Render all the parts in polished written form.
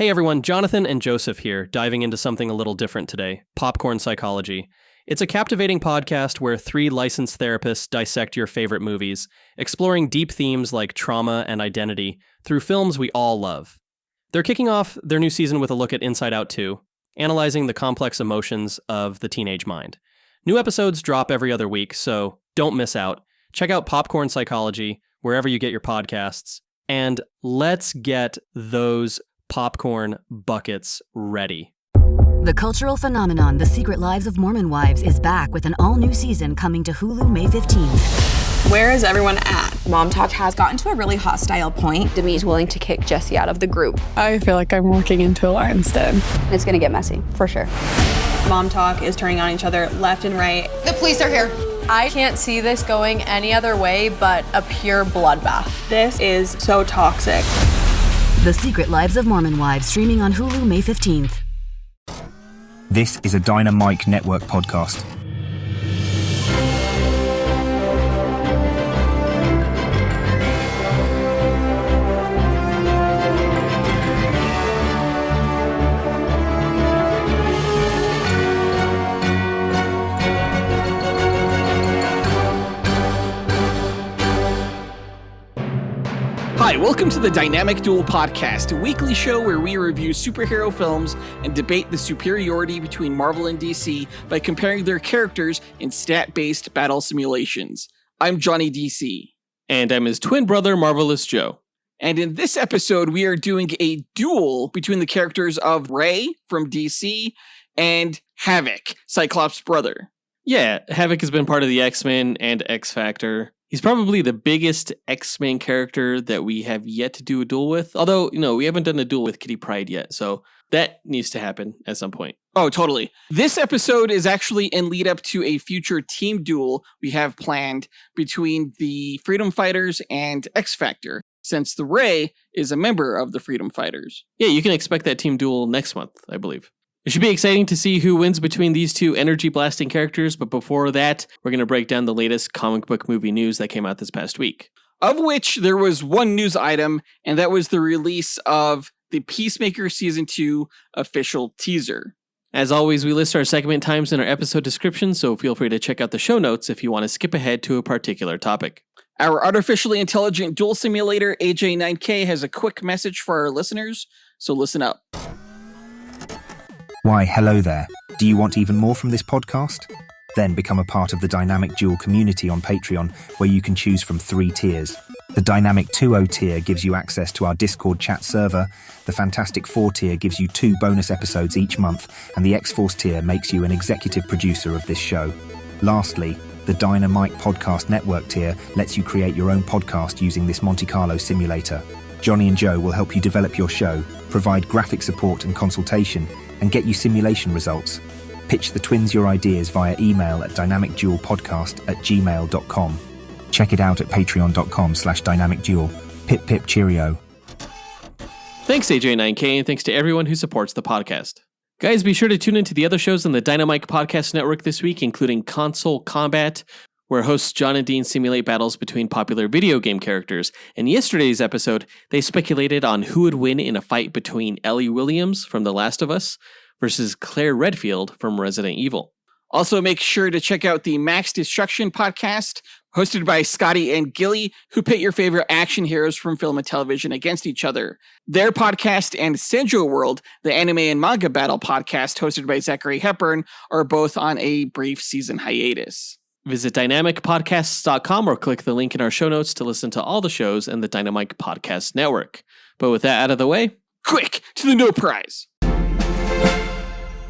Hey everyone, Jonathan and Joseph here, diving into something a little different today, popcorn psychology. It's a captivating podcast where three licensed therapists dissect your favorite movies, exploring deep themes like trauma and identity through films we all love. They're kicking off their new season with a look at Inside Out 2, analyzing the complex emotions of the teenage mind. New episodes drop every other week, so don't miss out. Check out Popcorn Psychology wherever you get your podcasts, and let's get those popcorn buckets ready. The cultural phenomenon The Secret Lives of Mormon Wives is back with an all-new season coming to Hulu May 15th. Where is everyone at? Mom talk has gotten to a really hostile point. Demi's willing to kick Jesse out of the group. I feel like I'm walking into a lion's den. It's gonna get messy, for sure. Mom talk is turning on each other left and right. The police are here. I can't see this going any other way but a pure bloodbath. This is so toxic. The Secret Lives of Mormon Wives, streaming on Hulu May 15th. This is a Dynamite Network podcast. Hi, welcome to the Dynamic Duel podcast, a weekly show where we review superhero films and debate the superiority between Marvel and DC by comparing their characters in stat-based battle simulations. I'm Johnny DC. And I'm his twin brother, Marvelous Joe. And in this episode, we are doing a duel between the characters of Ray from DC and Havok, Cyclops' brother. Yeah, Havok has been part of the X-Men and X-Factor. He's probably the biggest X-Men character that we have yet to do a duel with. Although, we haven't done a duel with Kitty Pryde yet, so that needs to happen at some point. Oh, totally. This episode is actually in lead up to a future team duel we have planned between the Freedom Fighters and X-Factor, since the Ray is a member of the Freedom Fighters. Yeah, you can expect that team duel next month, I believe. It should be exciting to see who wins between these two energy-blasting characters, but before that, we're going to break down the latest comic book movie news that came out this past week. Of which there was one news item, and that was the release of the Peacemaker Season 2 official teaser. As always, we list our segment times in our episode description, so feel free to check out the show notes if you want to skip ahead to a particular topic. Our artificially intelligent duel simulator, AJ9K, has a quick message for our listeners, so listen up. Why, hello there. Do you want even more from this podcast? Then become a part of the Dynamic Duel community on Patreon, where you can choose from 3 tiers. The Dynamic 2.0 tier gives you access to our Discord chat server, the Fantastic 4 tier gives you 2 bonus episodes each month, and the X-Force tier makes you an executive producer of this show. Lastly, the Dynamite Podcast Network tier lets you create your own podcast using this Monte Carlo simulator. Johnny and Joe will help you develop your show, provide graphic support and consultation, and get you simulation results. Pitch the twins your ideas via email at dynamicduelpodcast@gmail.com. Check it out at patreon.com/dynamicduel. Pip pip cheerio. Thanks AJ9K, and thanks to everyone who supports the podcast. Guys, be sure to tune into the other shows on the Dynamite Podcast Network this week, including Console Combat, where hosts John and Dean simulate battles between popular video game characters. In yesterday's episode, they speculated on who would win in a fight between Ellie Williams from The Last of Us versus Claire Redfield from Resident Evil. Also, make sure to check out the Max Destruction podcast, hosted by Scotty and Gilly, who pit your favorite action heroes from film and television against each other. Their podcast and Senjo World, the anime and manga battle podcast hosted by Zachary Hepburn, are both on a brief season hiatus. Visit dynamicpodcasts.com or click the link in our show notes to listen to all the shows in the Dynamite Podcast Network. But with that out of the way, quick to the No Prize!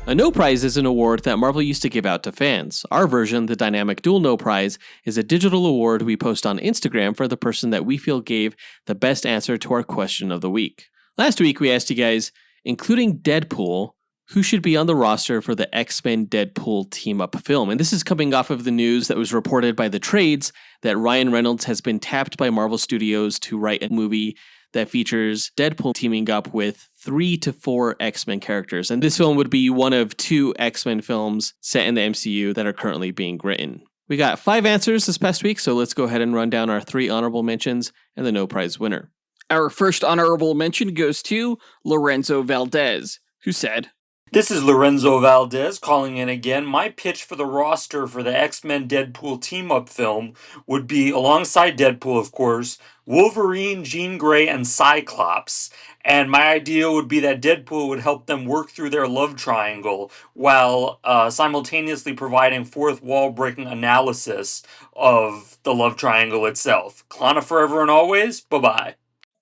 A No Prize is an award that Marvel used to give out to fans. Our version, the Dynamic Duel No Prize, is a digital award we post on Instagram for the person that we feel gave the best answer to our question of the week. Last week, we asked you guys, including Deadpool, who should be on the roster for the X-Men Deadpool team-up film. And this is coming off of the news that was reported by the trades that Ryan Reynolds has been tapped by Marvel Studios to write a movie that features Deadpool teaming up with 3 to 4 X-Men characters. And this film would be one of 2 X-Men films set in the MCU that are currently being written. We got 5 answers this past week, so let's go ahead and run down our 3 honorable mentions and the No Prize winner. Our first honorable mention goes to Lorenzo Valdez, who said, "This is Lorenzo Valdez calling in again. My pitch for the roster for the X-Men Deadpool team-up film would be, alongside Deadpool, of course, Wolverine, Jean Grey, and Cyclops. And my idea would be that Deadpool would help them work through their love triangle while simultaneously providing fourth wall-breaking analysis of the love triangle itself. Klana forever and always. Bye-bye."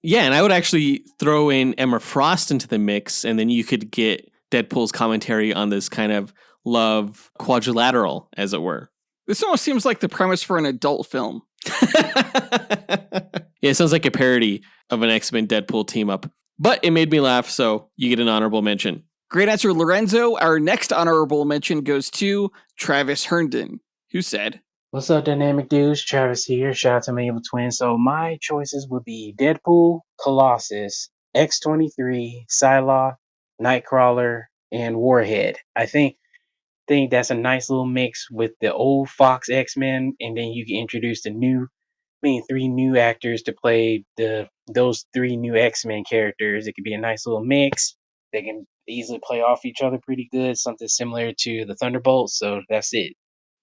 Yeah, and I would actually throw in Emma Frost into the mix, and then you could get Deadpool's commentary on this kind of love quadrilateral, as it were. This almost seems like the premise for an adult film. Yeah, it sounds like a parody of an X-Men Deadpool team up. But it made me laugh, so you get an honorable mention. Great answer, Lorenzo. Our next honorable mention goes to Travis Herndon, who said, "What's up, Dynamic Dudes? Travis here. Shout out to my evil twin. So my choices would be Deadpool, Colossus, X-23, Psylocke, Nightcrawler, and Warhead. I think that's a nice little mix with the old Fox X-Men, and then you can introduce three new actors to play those three new X-Men characters. It could be a nice little mix. They can easily play off each other pretty good, something similar to the Thunderbolts. So that's it.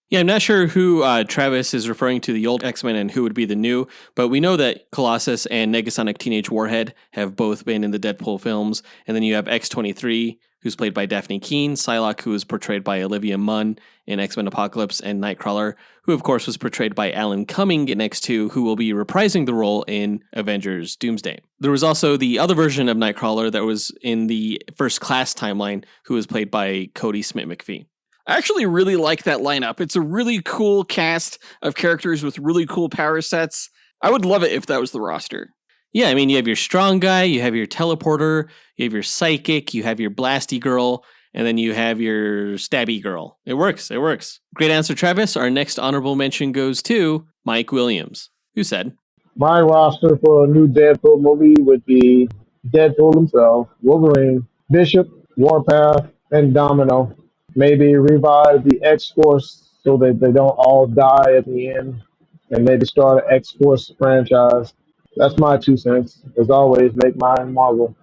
Yeah, I'm not sure who Travis is referring to, the old X-Men, and who would be the new, but we know that Colossus and Negasonic Teenage Warhead have both been in the Deadpool films, and then you have X-23, who's played by Daphne Keane, Psylocke, who was portrayed by Olivia Munn in X-Men Apocalypse, and Nightcrawler, who of course was portrayed by Alan Cumming in X2, who will be reprising the role in Avengers Doomsday. There was also the other version of Nightcrawler that was in the First Class timeline, who was played by Cody Smith-McPhee. I actually really like that lineup. It's a really cool cast of characters with really cool power sets. I would love it if that was the roster. Yeah, I mean, you have your strong guy, you have your teleporter, you have your psychic, you have your blasty girl, and then you have your stabby girl. It works. Great answer, Travis. Our next honorable mention goes to Mike Williams, who said, "My roster for a new Deadpool movie would be Deadpool himself, Wolverine, Bishop, Warpath, and Domino. Maybe revive the X-Force so that they don't all die at the end, and maybe start an X-Force franchise. That's my 2 cents. As always, make mine Marvel."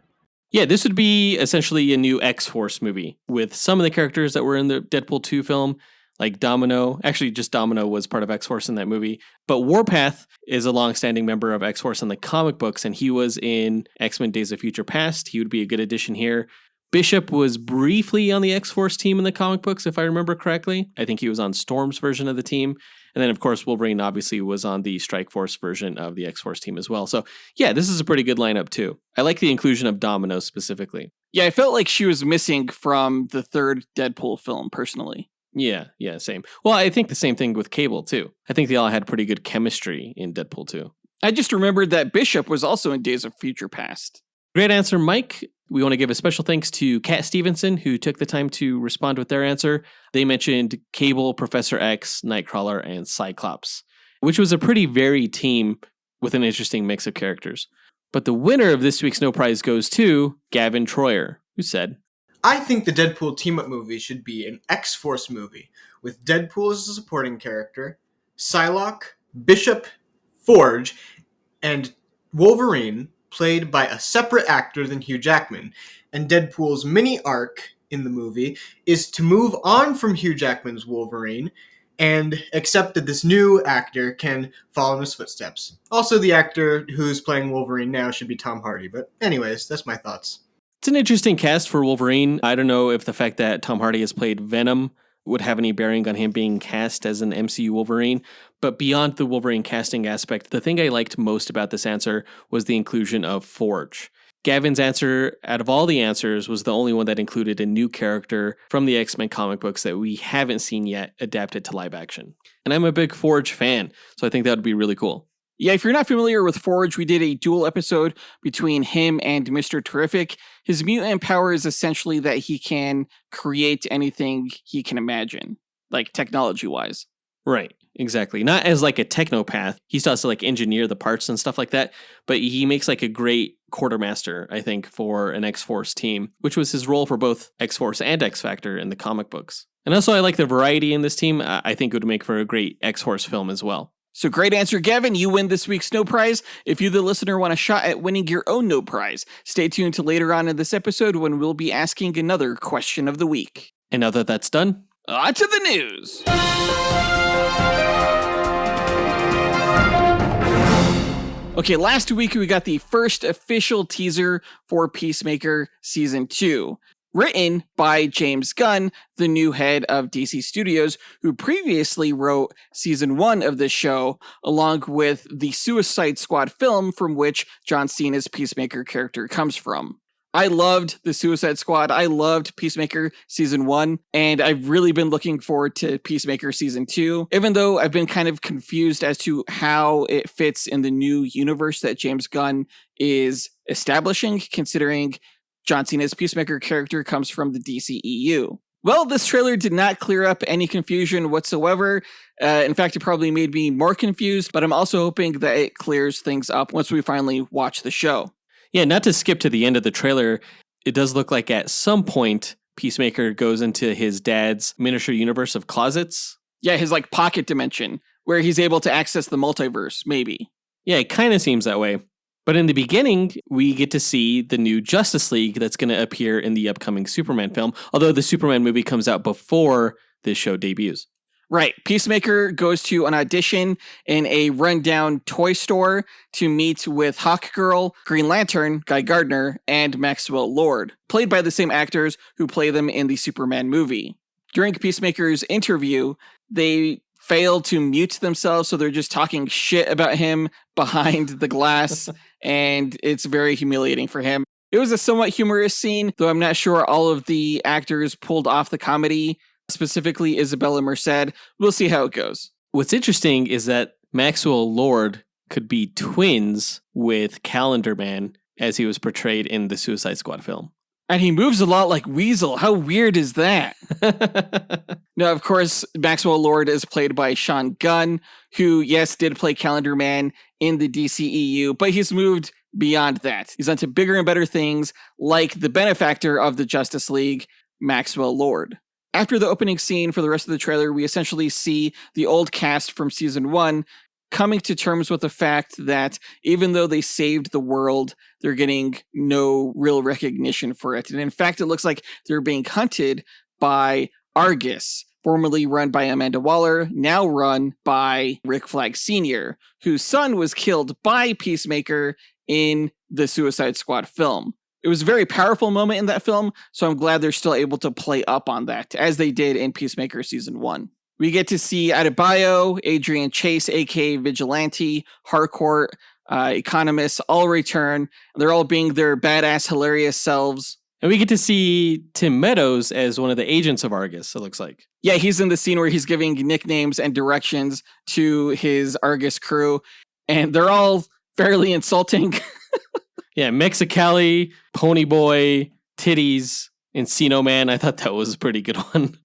Yeah, this would be essentially a new X-Force movie with some of the characters that were in the Deadpool 2 film, like Domino. Actually, just Domino was part of X-Force in that movie. But Warpath is a long-standing member of X-Force in the comic books, and he was in X-Men Days of Future Past. He would be a good addition here. Bishop was briefly on the X-Force team in the comic books, if I remember correctly. I think he was on Storm's version of the team. And then, of course, Wolverine obviously was on the Strike Force version of the X-Force team as well. So, yeah, this is a pretty good lineup, too. I like the inclusion of Domino specifically. Yeah, I felt like she was missing from the third Deadpool film, personally. Yeah, same. Well, I think the same thing with Cable, too. I think they all had pretty good chemistry in Deadpool 2. I just remembered that Bishop was also in Days of Future Past. Great answer, Mike. We want to give a special thanks to Kat Stevenson, who took the time to respond with their answer. They mentioned Cable, Professor X, Nightcrawler, and Cyclops, which was a pretty varied team with an interesting mix of characters. But the winner of this week's No Prize goes to Gavin Troyer, who said, "I think the Deadpool team-up movie should be an X-Force movie, with Deadpool as a supporting character, Psylocke, Bishop, Forge, and Wolverine played by a separate actor than Hugh Jackman, and Deadpool's mini arc in the movie is to move on from Hugh Jackman's Wolverine and accept that this new actor can follow in his footsteps. Also, the actor who's playing Wolverine now should be Tom Hardy, but anyways, that's my thoughts." It's an interesting cast for Wolverine. I don't know if the fact that Tom Hardy has played Venom would have any bearing on him being cast as an MCU Wolverine. But beyond the Wolverine casting aspect, the thing I liked most about this answer was the inclusion of Forge. Gavin's answer, out of all the answers, was the only one that included a new character from the X-Men comic books that we haven't seen yet adapted to live action. And I'm a big Forge fan, so I think that would be really cool. Yeah, if you're not familiar with Forge, we did a duel episode between him and Mr. Terrific. His mutant power is essentially that he can create anything he can imagine, like technology-wise. Right, exactly. Not as like a technopath. He still has to like engineer the parts and stuff like that, but he makes like a great quartermaster, I think, for an X-Force team, which was his role for both X-Force and X-Factor in the comic books. And also I like the variety in this team. I think it would make for a great X-Force film as well. So great answer, Gavin. You win this week's No Prize. If you, the listener, want a shot at winning your own No Prize, stay tuned to later on in this episode when we'll be asking another question of the week. And now that that's done, on to the news. Okay, last week we got the first official teaser for Peacemaker Season 2. Written by James Gunn, the new head of DC Studios, who previously wrote Season 1 of this show, along with the Suicide Squad film from which John Cena's Peacemaker character comes from. I loved the Suicide Squad. I loved Peacemaker Season 1, and I've really been looking forward to Peacemaker Season 2, even though I've been kind of confused as to how it fits in the new universe that James Gunn is establishing, considering John Cena's Peacemaker character comes from the DCEU. Well, this trailer did not clear up any confusion whatsoever. In fact, it probably made me more confused, but I'm also hoping that it clears things up once we finally watch the show. Yeah, not to skip to the end of the trailer, it does look like at some point Peacemaker goes into his dad's miniature universe of closets. Yeah, his like pocket dimension, where he's able to access the multiverse, maybe. Yeah, it kind of seems that way. But in the beginning, we get to see the new Justice League that's going to appear in the upcoming Superman film, although the Superman movie comes out before this show debuts. Right. Peacemaker goes to an audition in a rundown toy store to meet with Hawkgirl, Green Lantern, Guy Gardner, and Maxwell Lord, played by the same actors who play them in the Superman movie. During Peacemaker's interview, they fail to mute themselves, so they're just talking shit about him behind the glass, and it's very humiliating for him. It was a somewhat humorous scene, though I'm not sure all of the actors pulled off the comedy, specifically Isabella Merced. We'll see how it goes. What's interesting is that Maxwell Lord could be twins with Calendar Man, as he was portrayed in the Suicide Squad film. And he moves a lot like Weasel. How weird is that? Now, of course, Maxwell Lord is played by Sean Gunn, who, yes, did play Calendar Man in the DCEU, but he's moved beyond that. He's onto bigger and better things, like the benefactor of the Justice League, Maxwell Lord. After the opening scene for the rest of the trailer, we essentially see the old cast from Season 1 coming to terms with the fact that even though they saved the world, they're getting no real recognition for it. And in fact, it looks like they're being hunted by Argus, formerly run by Amanda Waller, now run by Rick Flag Sr., whose son was killed by Peacemaker in the Suicide Squad film. It was a very powerful moment in that film, so I'm glad they're still able to play up on that, as they did in Peacemaker Season 1. We get to see Adebayo, Adrian Chase, aka Vigilante, Harcourt, Economist, all return. They're all being their badass, hilarious selves. And we get to see Tim Meadows as one of the agents of Argus, it looks like. Yeah, he's in the scene where he's giving nicknames and directions to his Argus crew, and they're all fairly insulting. Yeah, Mexicali, Ponyboy, Titties, Encino Man. I thought that was a pretty good one.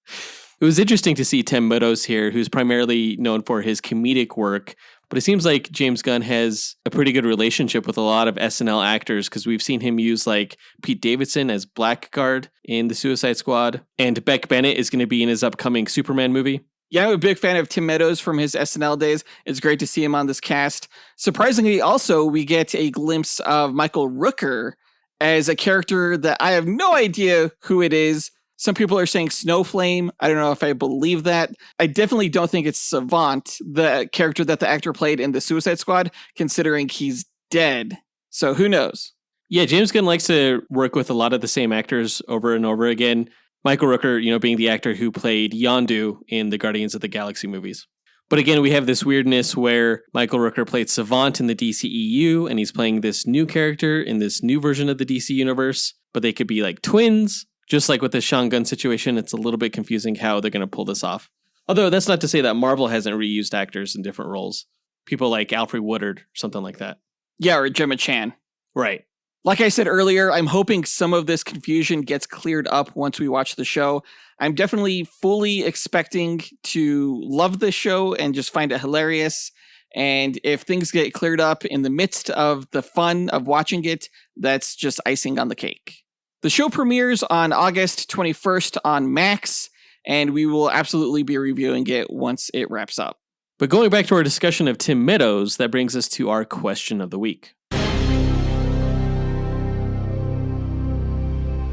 It was interesting to see Tim Meadows here, who's primarily known for his comedic work, but it seems like James Gunn has a pretty good relationship with a lot of SNL actors, because we've seen him use like Pete Davidson as Blackguard in the Suicide Squad, and Beck Bennett is going to be in his upcoming Superman movie. Yeah, I'm a big fan of Tim Meadows from his SNL days. It's great to see him on this cast. Surprisingly, also, we get a glimpse of Michael Rooker as a character that I have no idea who it is. Some people are saying Snowflame. I don't know if I believe that. I definitely don't think it's Savant, the character that the actor played in the Suicide Squad, considering he's dead. So who knows? Yeah, James Gunn likes to work with a lot of the same actors over and over again. Michael Rooker, being the actor who played Yondu in the Guardians of the Galaxy movies. But again, we have this weirdness where Michael Rooker played Savant in the DCEU, and he's playing this new character in this new version of the DC universe, but they could be like twins. Just like with the Sean Gunn situation, it's a little bit confusing how they're going to pull this off. Although that's not to say that Marvel hasn't reused actors in different roles. People like Alfred Woodard, something like that. Yeah, or Gemma Chan. Right. Like I said earlier, I'm hoping some of this confusion gets cleared up once we watch the show. I'm definitely fully expecting to love this show and just find it hilarious. And if things get cleared up in the midst of the fun of watching it, that's just icing on the cake. The show premieres on August 21st on Max, and we will absolutely be reviewing it once it wraps up. But going back to our discussion of Tim Meadows, that brings us to our question of the week.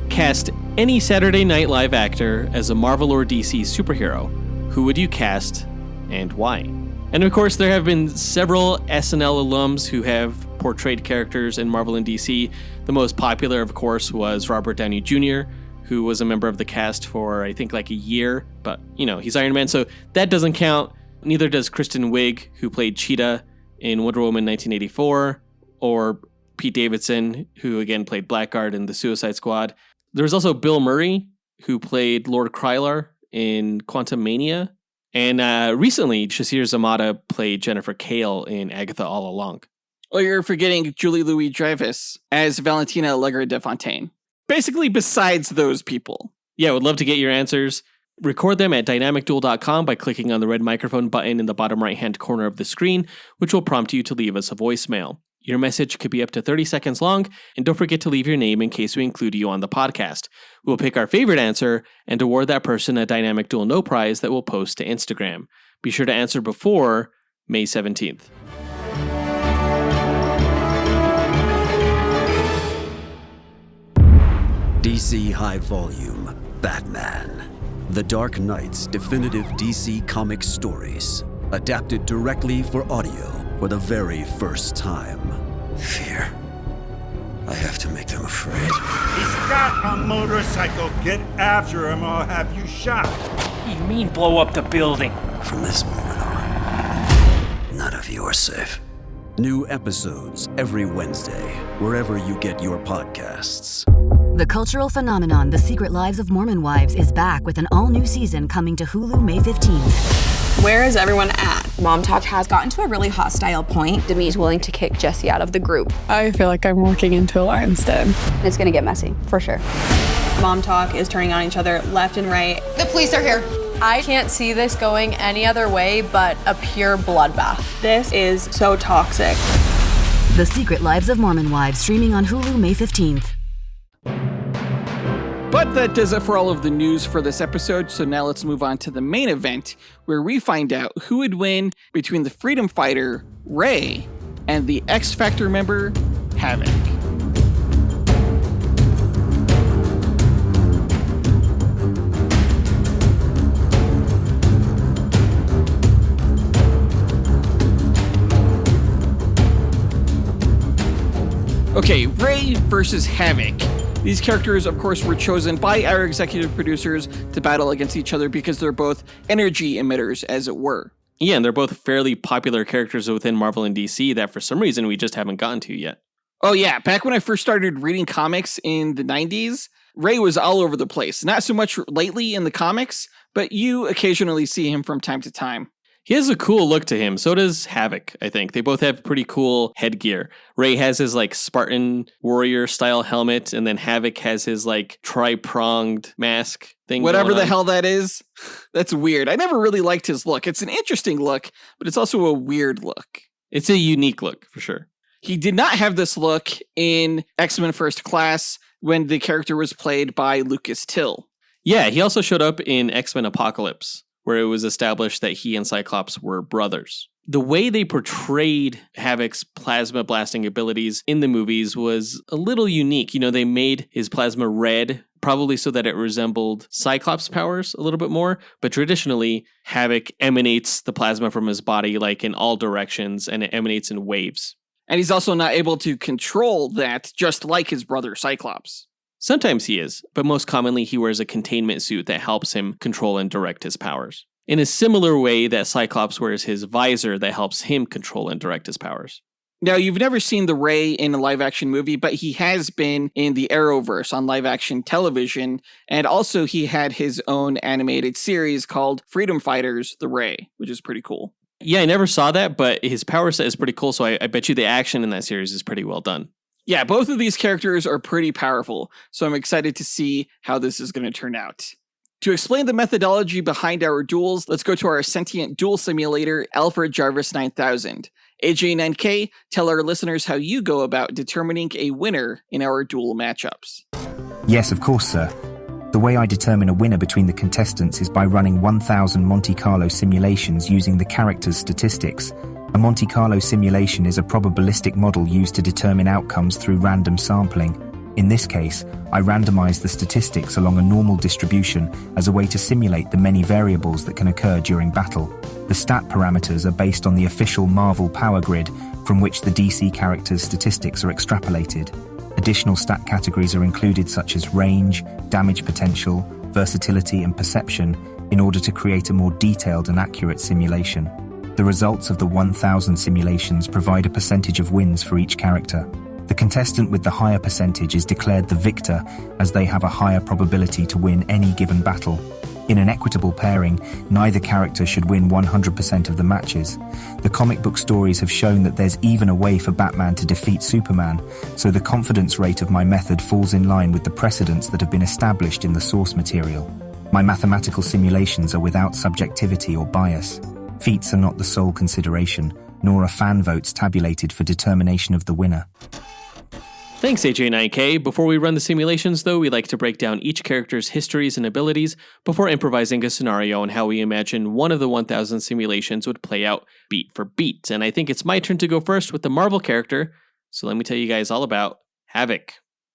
Cast any Saturday Night Live actor as a Marvel or DC superhero. Who would you cast and why? And of course, there have been several SNL alums who have portrayed characters in Marvel and DC. The most popular, of course, was Robert Downey Jr., who was a member of the cast for, I think, like a year. But, he's Iron Man, so that doesn't count. Neither does Kristen Wiig, who played Cheetah in Wonder Woman 1984, or Pete Davidson, who again played Blackguard in The Suicide Squad. There was also Bill Murray, who played Lord Krylar in Quantum Mania. And recently, Shasir Zamata played Jennifer Kale in Agatha All Along. Oh, you're forgetting Julie Louis-Dreyfus as Valentina Allegra de Fontaine. Basically, besides those people. Yeah, would love to get your answers. Record them at dynamicduel.com by clicking on the red microphone button in the bottom right-hand corner of the screen, which will prompt you to leave us a voicemail. Your message could be up to 30 seconds long, and don't forget to leave your name in case we include you on the podcast. We'll pick our favorite answer and award that person a Dynamic Duel No Prize that we'll post to Instagram. Be sure to answer before May 17th. DC High Volume, Batman. The Dark Knight's definitive DC Comics stories, adapted directly for audio for the very first time. Fear. I have to make them afraid. He's got a motorcycle. Get after him or I'll have you shot. You mean blow up the building? From this moment on, none of you are safe. New episodes every Wednesday, wherever you get your podcasts. The cultural phenomenon The Secret Lives of Mormon Wives is back with an all-new season coming to Hulu May 15th. Where is everyone at? Mom talk has gotten to a really hostile point. Demi's willing to kick Jesse out of the group. I feel like I'm walking into a lion's den. It's gonna get messy, for sure. Mom talk is turning on each other left and right. The police are here. I can't see this going any other way but a pure bloodbath. This is so toxic. The Secret Lives of Mormon Wives streaming on Hulu May 15th. But that does it for all of the news for this episode, so now let's move on to the main event, where we find out who would win between the Freedom Fighter, Ray, and the X Factor member, Havok. Okay, Ray versus Havok. These characters, of course, were chosen by our executive producers to battle against each other because they're both energy emitters, as it were. Yeah, and they're both fairly popular characters within Marvel and DC that for some reason we just haven't gotten to yet. Oh yeah, back when I first started reading comics in the 90s, Ray was all over the place. Not so much lately in the comics, but you occasionally see him from time to time. He has a cool look to him. So does Havok, I think. They both have pretty cool headgear. Ray has his Spartan warrior style helmet, and then Havok has his tri-pronged mask thing. Whatever the hell that is. That's weird. I never really liked his look. It's an interesting look, but it's also a weird look. It's a unique look, for sure. He did not have this look in X-Men First Class when the character was played by Lucas Till. Yeah, he also showed up in X-Men Apocalypse, where it was established that he and Cyclops were brothers. The way they portrayed Havok's plasma blasting abilities in the movies was a little unique. They made his plasma red, probably so that it resembled Cyclops' powers a little bit more. But traditionally, Havok emanates the plasma from his body in all directions, and it emanates in waves. And he's also not able to control that, just like his brother Cyclops. Sometimes he is, but most commonly he wears a containment suit that helps him control and direct his powers. In a similar way that Cyclops wears his visor that helps him control and direct his powers. Now, you've never seen the Ray in a live-action movie, but he has been in the Arrowverse on live-action television, and also he had his own animated series called Freedom Fighters, The Ray, which is pretty cool. Yeah, I never saw that, but his power set is pretty cool, so I bet you the action in that series is pretty well done. Yeah, both of these characters are pretty powerful, so I'm excited to see how this is going to turn out. To explain the methodology behind our duels, let's go to our sentient duel simulator, Alfred Jarvis 9000. AJ and NK, tell our listeners how you go about determining a winner in our duel matchups. Yes, of course, sir. The way I determine a winner between the contestants is by running 1,000 Monte Carlo simulations using the character's statistics. A Monte Carlo simulation is a probabilistic model used to determine outcomes through random sampling. In this case, I randomize the statistics along a normal distribution as a way to simulate the many variables that can occur during battle. The stat parameters are based on the official Marvel power grid from which the DC character's statistics are extrapolated. Additional stat categories are included such as range, damage potential, versatility, and perception in order to create a more detailed and accurate simulation. The results of the 1,000 simulations provide a percentage of wins for each character. The contestant with the higher percentage is declared the victor, as they have a higher probability to win any given battle. In an equitable pairing, neither character should win 100% of the matches. The comic book stories have shown that there's even a way for Batman to defeat Superman, so the confidence rate of my method falls in line with the precedents that have been established in the source material. My mathematical simulations are without subjectivity or bias. Feats are not the sole consideration, nor are fan votes tabulated for determination of the winner. Thanks, AJ9K. Before we run the simulations, though, we like to break down each character's histories and abilities before improvising a scenario on how we imagine one of the 1,000 simulations would play out beat for beat. And I think it's my turn to go first with the Marvel character, so let me tell you guys all about Havok.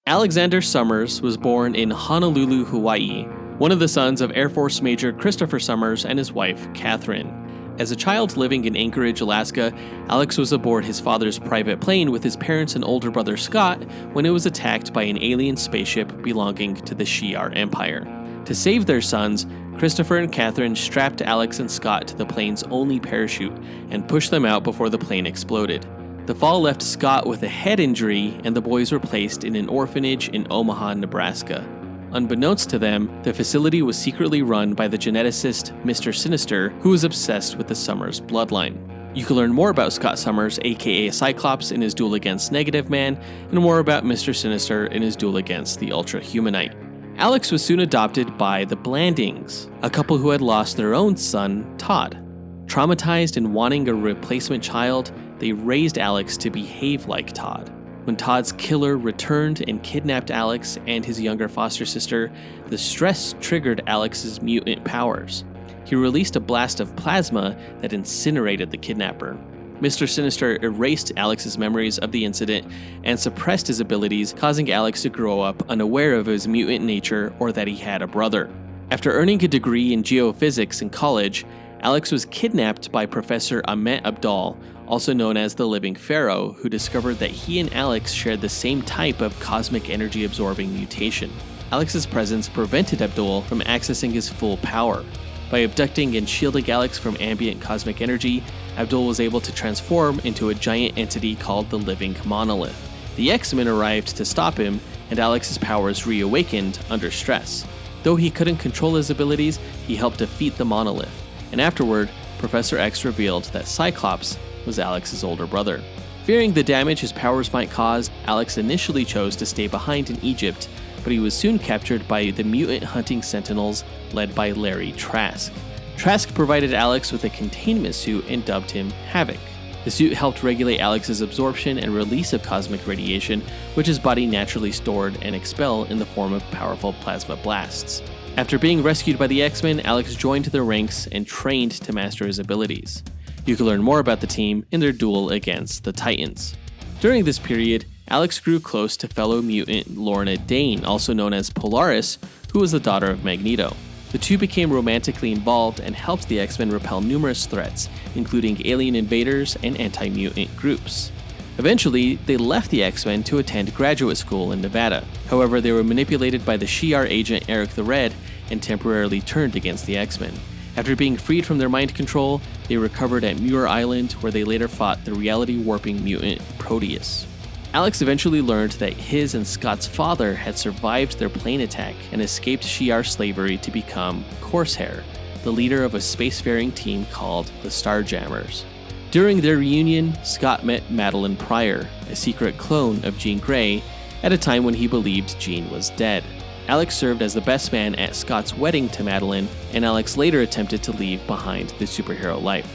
Alexander Summers was born in Honolulu, Hawaii, one of the sons of Air Force Major Christopher Summers and his wife, Catherine. As a child living in Anchorage, Alaska, Alex was aboard his father's private plane with his parents and older brother Scott when it was attacked by an alien spaceship belonging to the Shi'ar Empire. To save their sons, Christopher and Catherine strapped Alex and Scott to the plane's only parachute and pushed them out before the plane exploded. The fall left Scott with a head injury, and the boys were placed in an orphanage in Omaha, Nebraska. Unbeknownst to them, the facility was secretly run by the geneticist Mr. Sinister, who was obsessed with the Summers bloodline. You can learn more about Scott Summers, aka Cyclops, in his duel against Negative Man, and more about Mr. Sinister in his duel against the Ultra Humanite. Alex was soon adopted by the Blandings, a couple who had lost their own son, Todd. Traumatized and wanting a replacement child, they raised Alex to behave like Todd. When Todd's killer returned and kidnapped Alex and his younger foster sister, the stress triggered Alex's mutant powers. He released a blast of plasma that incinerated the kidnapper. Mr. Sinister erased Alex's memories of the incident and suppressed his abilities, causing Alex to grow up unaware of his mutant nature or that he had a brother. After earning a degree in geophysics in college, Alex was kidnapped by Professor Ahmet Abdal, also known as the Living Pharaoh, who discovered that he and Alex shared the same type of cosmic energy absorbing mutation. Alex's presence prevented Abdul from accessing his full power. By abducting and shielding Alex from ambient cosmic energy, Abdul was able to transform into a giant entity called the Living Monolith. The X-Men arrived to stop him, and Alex's powers reawakened under stress. Though he couldn't control his abilities, he helped defeat the monolith, and afterward, Professor X revealed that Cyclops was Alex's older brother. Fearing the damage his powers might cause, Alex initially chose to stay behind in Egypt, but he was soon captured by the mutant hunting sentinels led by Larry Trask. Trask provided Alex with a containment suit and dubbed him Havok. The suit helped regulate Alex's absorption and release of cosmic radiation, which his body naturally stored and expel in the form of powerful plasma blasts. After being rescued by the X-Men, Alex joined their ranks and trained to master his abilities. You can learn more about the team in their duel against the Titans. During this period, Alex grew close to fellow mutant Lorna Dane, also known as Polaris, who was the daughter of Magneto. The two became romantically involved and helped the X-Men repel numerous threats, including alien invaders and anti-mutant groups. Eventually, they left the X-Men to attend graduate school in Nevada. However, they were manipulated by the Shi'ar agent Eric the Red and temporarily turned against the X-Men. After being freed from their mind control, they recovered at Muir Island, where they later fought the reality-warping mutant Proteus. Alex eventually learned that his and Scott's father had survived their plane attack and escaped Shi'ar slavery to become Corsair, the leader of a spacefaring team called the Starjammers. During their reunion, Scott met Madeline Pryor, a secret clone of Jean Grey, at a time when he believed Jean was dead. Alex served as the best man at Scott's wedding to Madeline, and Alex later attempted to leave behind the superhero life.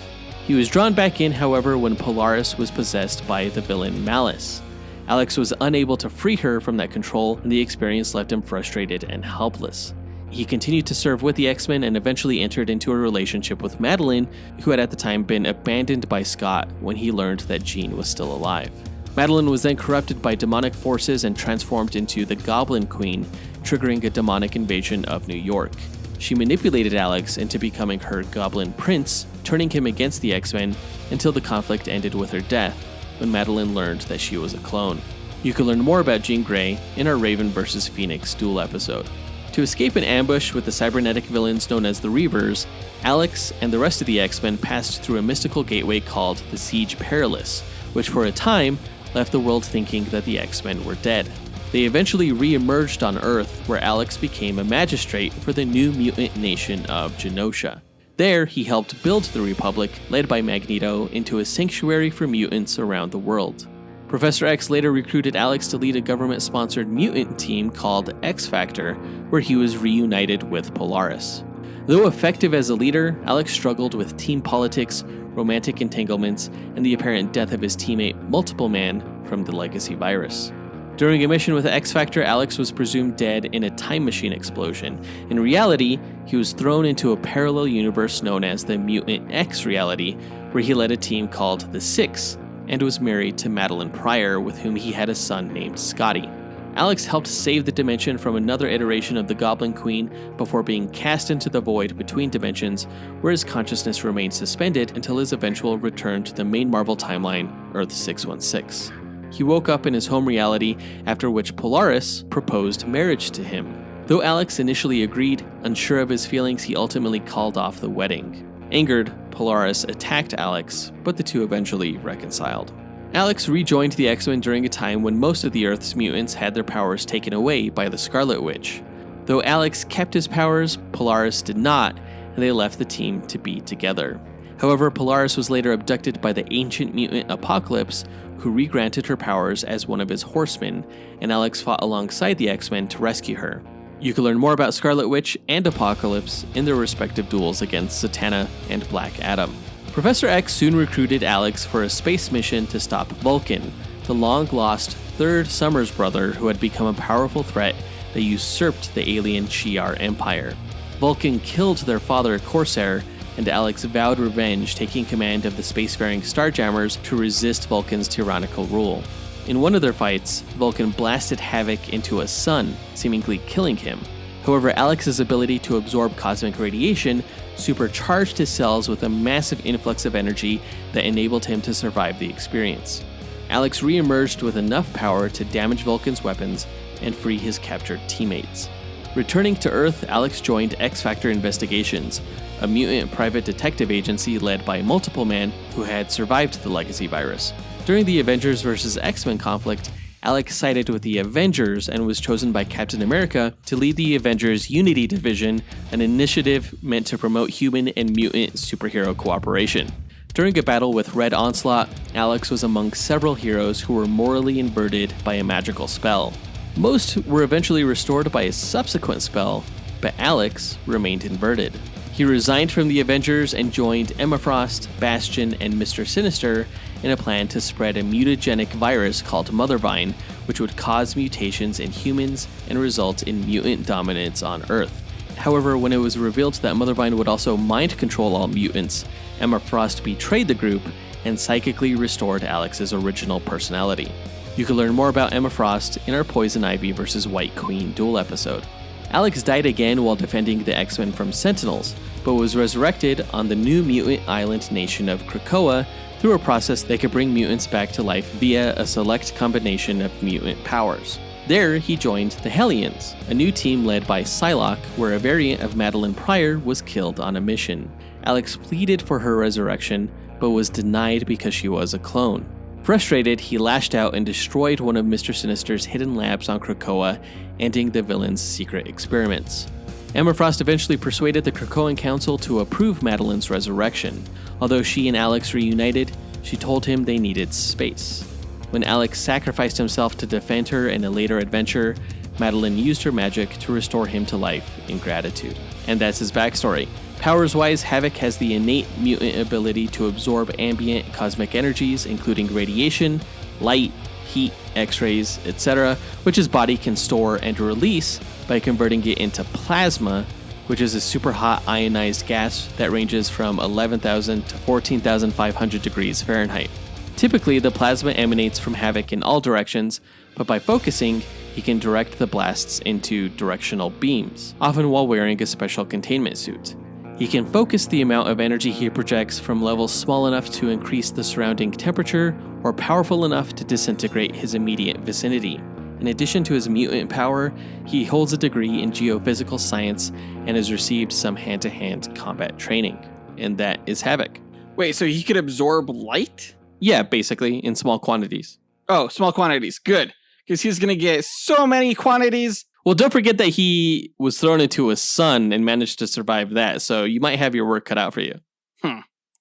He was drawn back in, however, when Polaris was possessed by the villain Malice. Alex was unable to free her from that control, and the experience left him frustrated and helpless. he continued to serve with the X-Men and eventually entered into a relationship with Madeline, who had at the time been abandoned by Scott when he learned that Jean was still alive. Madeline was then corrupted by demonic forces and transformed into the Goblin Queen, triggering a demonic invasion of New York. She manipulated Alex into becoming her Goblin Prince, turning him against the X-Men until the conflict ended with her death, when Madeline learned that she was a clone. You can learn more about Jean Grey in our Raven vs. Phoenix Duel episode. To escape an ambush with the cybernetic villains known as the Reavers, Alex and the rest of the X-Men passed through a mystical gateway called the Siege Perilous, which for a time left the world thinking that the X-Men were dead. They eventually re-emerged on Earth, where Alex became a magistrate for the new mutant nation of Genosha. There, he helped build the Republic, led by Magneto, into a sanctuary for mutants around the world. Professor X later recruited Alex to lead a government-sponsored mutant team called X-Factor, where he was reunited with Polaris. Though effective as a leader, Alex struggled with team politics, romantic entanglements, and the apparent death of his teammate Multiple Man from the Legacy virus. During a mission with X-Factor, Alex was presumed dead in a time machine explosion. In reality, he was thrown into a parallel universe known as the Mutant X reality, where he led a team called the Six, and was married to Madeline Pryor, with whom he had a son named Scotty. Alex helped save the dimension from another iteration of the Goblin Queen before being cast into the void between dimensions, where his consciousness remained suspended until his eventual return to the main Marvel timeline, Earth 616. He woke up in his home reality, after which Polaris proposed marriage to him. Though Alex initially agreed, unsure of his feelings, he ultimately called off the wedding. Angered, Polaris attacked Alex, but the two eventually reconciled. Alex rejoined the X-Men during a time when most of the Earth's mutants had their powers taken away by the Scarlet Witch. Though Alex kept his powers, Polaris did not, and they left the team to be together. However, Polaris was later abducted by the ancient mutant Apocalypse, who re-granted her powers as one of his horsemen, and Alex fought alongside the X-Men to rescue her. You can learn more about Scarlet Witch and Apocalypse in their respective duels against Zatanna and Black Adam. Professor X soon recruited Alex for a space mission to stop Vulcan, the long-lost third Summers brother who had become a powerful threat that usurped the alien Shi'ar Empire. Vulcan killed their father Corsair, and Alex vowed revenge, taking command of the spacefaring Starjammers to resist Vulcan's tyrannical rule. In one of their fights, Vulcan blasted Havok into a sun, seemingly killing him. However, Alex's ability to absorb cosmic radiation supercharged his cells with a massive influx of energy that enabled him to survive the experience. Alex re-emerged with enough power to damage Vulcan's weapons and free his captured teammates. Returning to Earth, Alex joined X-Factor Investigations, a mutant private detective agency led by Multiple Man who had survived the Legacy virus. During the Avengers vs. X-Men conflict, Alex sided with the Avengers and was chosen by Captain America to lead the Avengers Unity Division, an initiative meant to promote human and mutant superhero cooperation. During a battle with Red Onslaught, Alex was among several heroes who were morally inverted by a magical spell. Most were eventually restored by a subsequent spell, but Alex remained inverted. He resigned from the Avengers and joined Emma Frost, Bastion, and Mr. Sinister in a plan to spread a mutagenic virus called Mothervine, which would cause mutations in humans and result in mutant dominance on Earth. However, when it was revealed that Mothervine would also mind control all mutants, Emma Frost betrayed the group and psychically restored Alex's original personality. You can learn more about Emma Frost in our Poison Ivy vs. White Queen duel episode. Alex died again while defending the X-Men from Sentinels, but was resurrected on the new mutant island nation of Krakoa through a process that could bring mutants back to life via a select combination of mutant powers. There, he joined the Hellions, a new team led by Psylocke, where a variant of Madeline Pryor was killed on a mission. Alex pleaded for her resurrection, but was denied because she was a clone. Frustrated, he lashed out and destroyed one of Mr. Sinister's hidden labs on Krakoa, ending the villain's secret experiments. Emma Frost eventually persuaded the Krakoan Council to approve Madeline's resurrection. Although she and Alex reunited, she told him they needed space. When Alex sacrificed himself to defend her in a later adventure, Madeline used her magic to restore him to life in gratitude. And that's his backstory. Powers-wise, Havok has the innate mutant ability to absorb ambient cosmic energies, including radiation, light, heat, X-rays, etc., which his body can store and release by converting it into plasma, which is a super hot ionized gas that ranges from 11,000 to 14,500 degrees Fahrenheit. Typically, the plasma emanates from Havok in all directions, but by focusing, he can direct the blasts into directional beams, often while wearing a special containment suit. He can focus the amount of energy he projects from levels small enough to increase the surrounding temperature or powerful enough to disintegrate his immediate vicinity. In addition to his mutant power, he holds a degree in geophysical science and has received some hand-to-hand combat training. And that is Havok. Wait, so he could absorb light? Yeah, basically, in small quantities. Oh, small quantities. Good. Because he's going to get so many quantities. Well, don't forget that he was thrown into a sun and managed to survive that, so you might have your work cut out for you.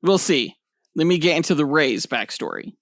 We'll see. Let me get into the Ray's backstory.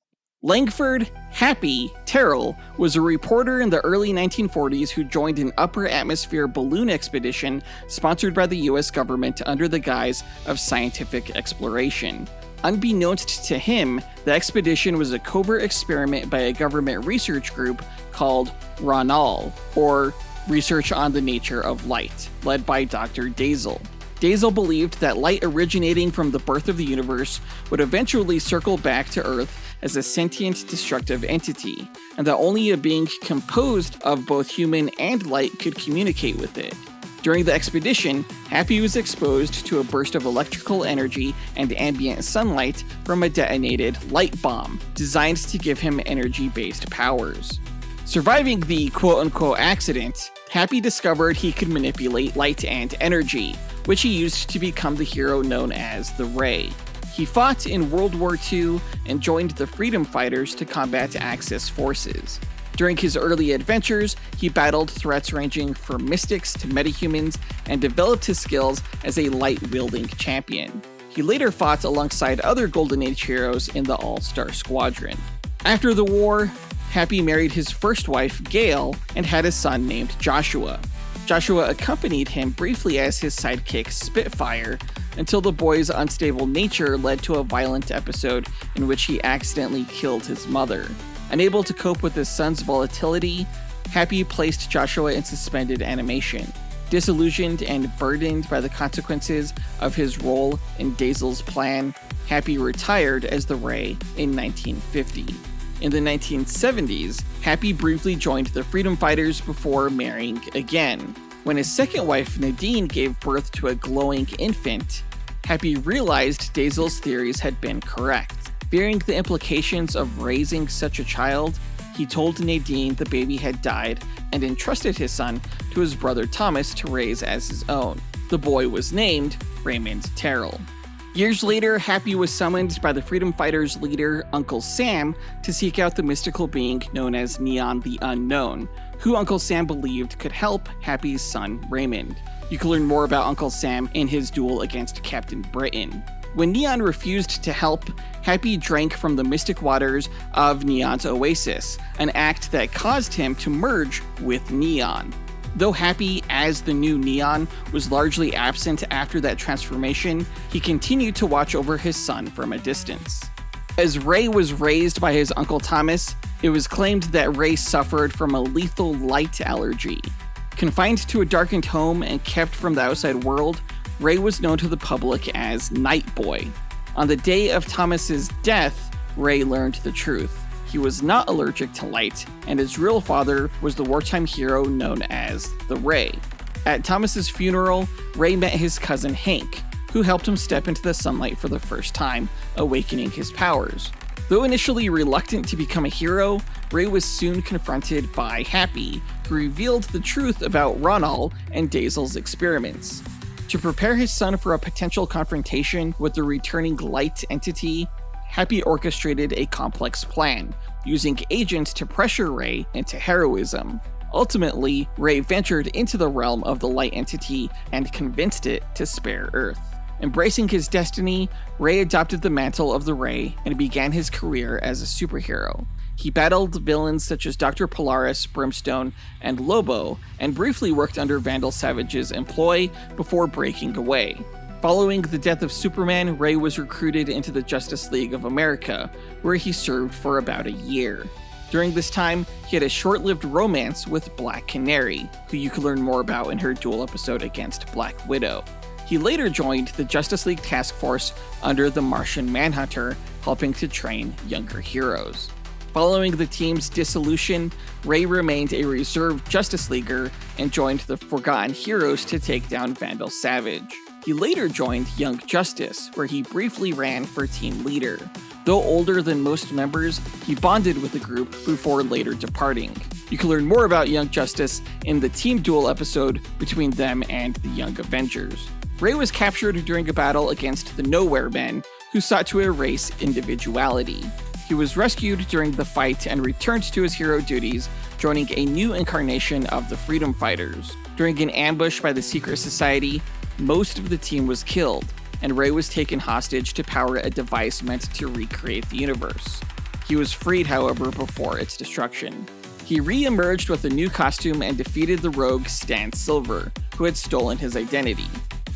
Langford Happy Terrell was a reporter in the early 1940s who joined an upper atmosphere balloon expedition sponsored by the US government under the guise of scientific exploration. Unbeknownst to him, the expedition was a covert experiment by a government research group called RONAL, or Research on the Nature of Light, led by Dr. Dazel. Dazel believed that light originating from the birth of the universe would eventually circle back to Earth as a sentient, destructive entity, and that only a being composed of both human and light could communicate with it. During the expedition, Happy was exposed to a burst of electrical energy and ambient sunlight from a detonated light bomb, designed to give him energy-based powers. Surviving the quote-unquote accident, Happy discovered he could manipulate light and energy, which he used to become the hero known as the Ray. He fought in World War II and joined the Freedom Fighters to combat Axis forces. During his early adventures, he battled threats ranging from mystics to metahumans and developed his skills as a light-wielding champion. He later fought alongside other Golden Age heroes in the All-Star Squadron. After the war, Happy married his first wife, Gail, and had a son named Joshua. Joshua accompanied him briefly as his sidekick, Spitfire, until the boy's unstable nature led to a violent episode in which he accidentally killed his mother. Unable to cope with his son's volatility, Happy placed Joshua in suspended animation. Disillusioned and burdened by the consequences of his role in Dazel's plan, Happy retired as the Ray in 1950. In the 1970s, Happy briefly joined the Freedom Fighters before marrying again. When his second wife, Nadine, gave birth to a glowing infant, Happy realized Dazel's theories had been correct. Fearing the implications of raising such a child, he told Nadine the baby had died and entrusted his son to his brother Thomas to raise as his own. The boy was named Raymond Terrell. Years later, Happy was summoned by the Freedom Fighters' leader, Uncle Sam, to seek out the mystical being known as Neon the Unknown, who Uncle Sam believed could help Happy's son, Raymond. You can learn more about Uncle Sam in his duel against Captain Britain. When Neon refused to help, Happy drank from the mystic waters of Neon's oasis, an act that caused him to merge with Neon. Though Happy, as the new Neon, was largely absent after that transformation, he continued to watch over his son from a distance. As Ray was raised by his Uncle Thomas, it was claimed that Ray suffered from a lethal light allergy. Confined to a darkened home and kept from the outside world, Ray was known to the public as Night Boy. On the day of Thomas's death, Ray learned the truth. He was not allergic to light, and his real father was the wartime hero known as the Ray. At Thomas's funeral, Ray met his cousin Hank, who helped him step into the sunlight for the first time, awakening his powers. Though initially reluctant to become a hero, Ray was soon confronted by Happy, who revealed the truth about Ronal and Dazel's experiments. To prepare his son for a potential confrontation with the returning light entity, Happy orchestrated a complex plan, using agents to pressure Ray into heroism. Ultimately, Ray ventured into the realm of the light entity and convinced it to spare Earth. Embracing his destiny, Ray adopted the mantle of the Ray and began his career as a superhero. He battled villains such as Dr. Polaris, Brimstone, and Lobo, and briefly worked under Vandal Savage's employ before breaking away. Following the death of Superman, Ray was recruited into the Justice League of America, where he served for about a year. During this time, he had a short-lived romance with Black Canary, who you can learn more about in her Duel episode against Black Widow. He later joined the Justice League Task Force under the Martian Manhunter, helping to train younger heroes. Following the team's dissolution, Ray remained a reserve Justice Leaguer and joined the Forgotten Heroes to take down Vandal Savage. He later joined Young Justice, where he briefly ran for team leader. Though older than most members, he bonded with the group before later departing. You can learn more about Young Justice in the Team Duel episode between them and the Young Avengers. Ray was captured during a battle against the Nowhere Men, who sought to erase individuality. He was rescued during the fight and returned to his hero duties, joining a new incarnation of the Freedom Fighters. During an ambush by the Secret Society, most of the team was killed, and Ray was taken hostage to power a device meant to recreate the universe. He was freed, however, before its destruction. He re-emerged with a new costume and defeated the rogue Stan Silver, who had stolen his identity.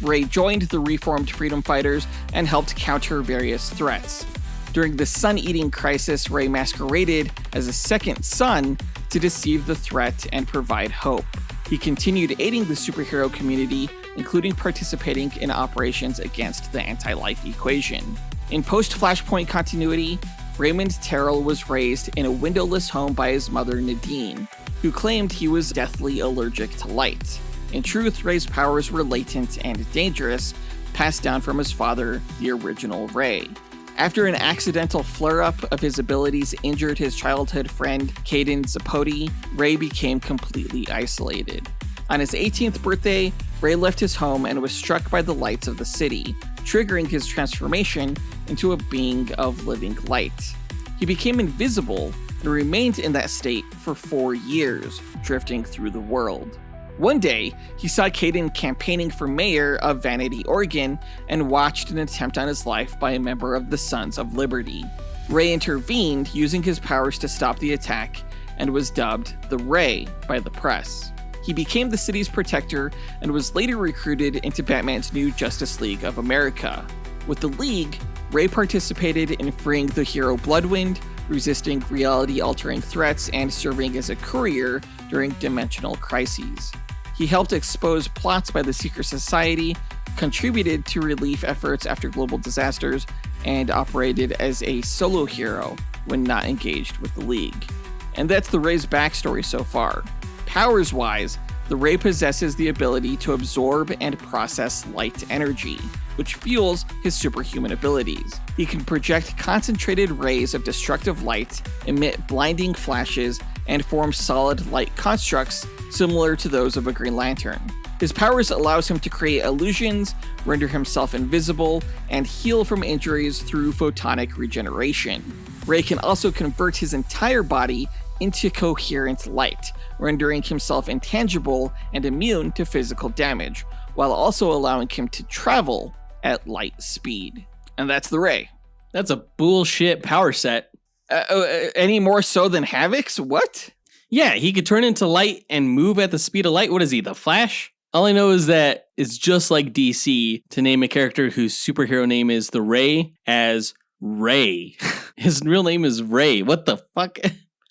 Ray joined the reformed Freedom Fighters and helped counter various threats. During the Sun-Eating Crisis, Ray masqueraded as a second sun to deceive the threat and provide hope. He continued aiding the superhero community, including participating in operations against the anti-life equation. In post-Flashpoint continuity, Raymond Terrell was raised in a windowless home by his mother Nadine, who claimed he was deathly allergic to light. In truth, Ray's powers were latent and dangerous, passed down from his father, the original Ray. After an accidental flare-up of his abilities injured his childhood friend Caden Zapote, Ray became completely isolated. On his 18th birthday, Ray left his home and was struck by the lights of the city, triggering his transformation into a being of living light. He became invisible and remained in that state for 4 years, drifting through the world. One day, he saw Caden campaigning for mayor of Vanity, Oregon, and watched an attempt on his life by a member of the Sons of Liberty. Ray intervened, using his powers to stop the attack, and was dubbed the Ray by the press. He became the city's protector and was later recruited into Batman's new Justice League of America. With the League, Ray participated in freeing the hero Bloodwind, resisting reality-altering threats, and serving as a courier during dimensional crises. He helped expose plots by the Secret Society, contributed to relief efforts after global disasters, and operated as a solo hero when not engaged with the League. And that's the Ray's backstory so far. Powers-wise, the Ray possesses the ability to absorb and process light energy, which fuels his superhuman abilities. He can project concentrated rays of destructive light, emit blinding flashes, and form solid light constructs similar to those of a Green Lantern. His powers allows him to create illusions, render himself invisible, and heal from injuries through photonic regeneration. Ray can also convert his entire body into coherent light, rendering himself intangible and immune to physical damage, while also allowing him to travel at light speed. And that's the Ray. That's a bullshit power set. Any more so than Havok's? What? Yeah, he could turn into light and move at the speed of light. What is he, the Flash? All I know is that it's just like DC to name a character whose superhero name is the Ray as Ray. His real name is Ray. What the fuck?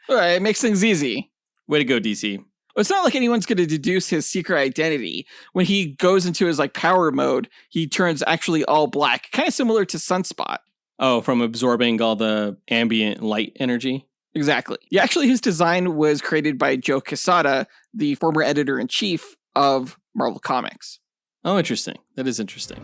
All right, it makes things easy. Way to go, DC. It's not like anyone's going to deduce his secret identity. When he goes into his power mode, he turns actually all black, kind of similar to Sunspot. Oh, from absorbing all the ambient light energy? Exactly. Yeah, actually, his design was created by Joe Quesada, the former editor-in-chief of Marvel Comics. Oh, interesting. That is interesting.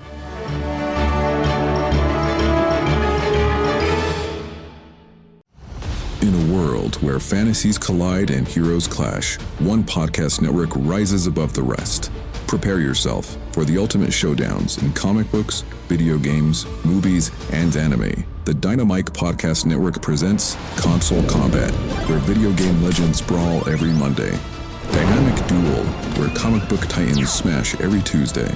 In a world where fantasies collide and heroes clash, one podcast network rises above the rest. Prepare yourself for the ultimate showdowns in comic books, video games, movies, and anime. The Dynamite Podcast Network presents Console Combat, where video game legends brawl every Monday. Dynamic Duel, where comic book titans smash every Tuesday.